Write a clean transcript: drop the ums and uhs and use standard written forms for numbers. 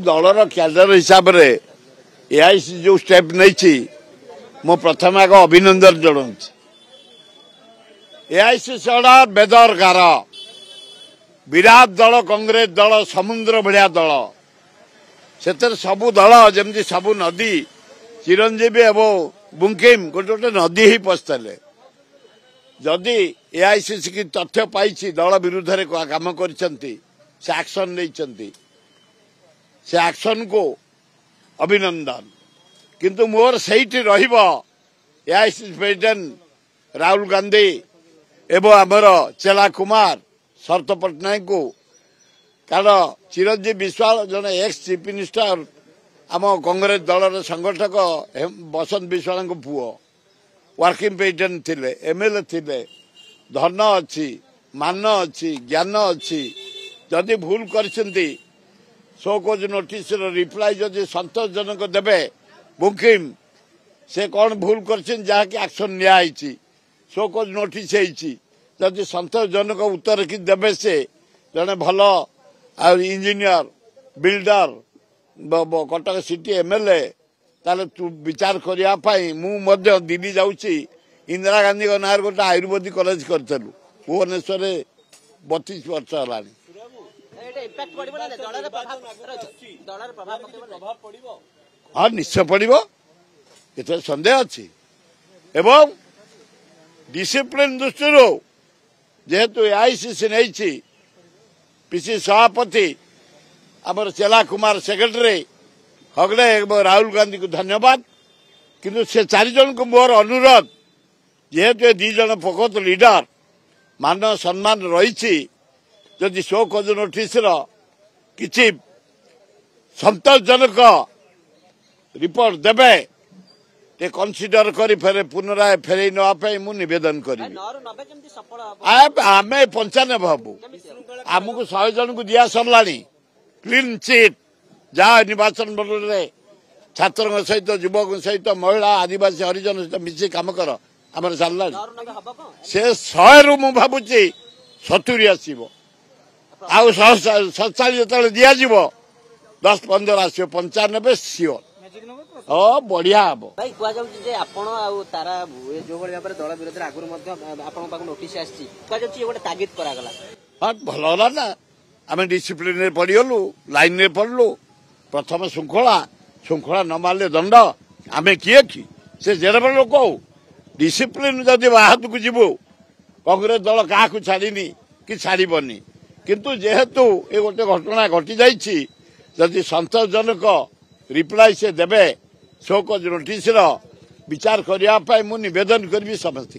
दलर क्याडर हिसाब से एआईसी जो स्टेप नहीं मो प्रथम आग अभिनंदन जनाऊँ एआईसी सड़ा बेदरकार विराट दल कांग्रेस दल समुद्र भाया दल से सबू दल जमी सबू नदी चिरंजीवी एवं बुंकिम गोटे गोटे नदी ही पशले जदि एआईसीसी की तथ्य पाई दल विरुद्ध रे काम कर एक्शन नहीं से एक्शन को अभिनंदन किंतु मोर सहीटी एआईसीसी प्रेसिडेंट राहुल गांधी एवं आमर चेला कुमार शरत पट्टनायक को कारण चिरंजीव विश्वाल जन एक्स चीफ मिनिस्टर आम कांग्रेस दलर संगठक बसंत विश्वाल पुओ वर्किंग प्रेसिडेंट थिले एमएलए थिले धन अच्छी मान अच्छी ज्ञान अच्छी जदि भूल करछंती शोकज नोटिस रिप्लाई जदि संतोषजनक देबे बुकिम से कौन भूल करछन जहाँकि एक्शन नियाई शोकज नोटिस जदि संतोषजनक उत्तर कि देबे से जने भल engineer builder Cuttack city MLA ताले तू विचार करने मु दिल्ली जाऊँगी इंदिरा गांधी ना गोटे आयुर्वेदिक कॉलेज करूँ भुवनेश्वर 32 वर्ष है हाँ निश्चय पड़ो ये सन्देह अच्छी एवं डिसिप्लिन दृष्टि जेहेतु एआईसीसी नहीं पीसी सभापति आमर चेला कुमार सेक्रेटरी हगड़े राहुल गांधी को धन्यवाद किंतु से 4 जन को मोर अनुरोध जेहेतु 2 जन प्रकृत लीडर मान सम्मान रही जदि शो कज नोटिस किसी संतोषजनक रिपोर्ट देबे ते कन्सिडर करी फेरे पुनराय फेरे नापी मु नवेदन करी आम 95 भावु आमको 100 जन को दिया सरला क्लीन चिट जहाँ निर्वाचन मंडल में छात्र सहित युवक सहित महिला आदिवासी हरिजन सहित मिसी कम कर आम सारा से 100 रु मु भावुची 70 आसो आउ 47 जो दिज्व 10-15 आसो 95 सियोर हाँ बढ़िया हम भाई कह तारा जो दल विरोध आगुरी नोटिस आगे तागिद करागला हाँ भल है ना आम डिसिप्लिन पड़गलु लाइन में पड़लु प्रथम श्रृंखला न मारे दंड आम किए कि से जेड़े बड़े लोक डिसिप्लिन जदि बाहर को जीवु कांग्रेस दल क्या छाड़नी कि छाड़बनी किंतु जेहेतु ये गोटे घटना घटी जाइए जदि संतोषजनक रिप्लाई से देवे शोकज नोटिस विचार करने मुझे निवेदन करी समस्त।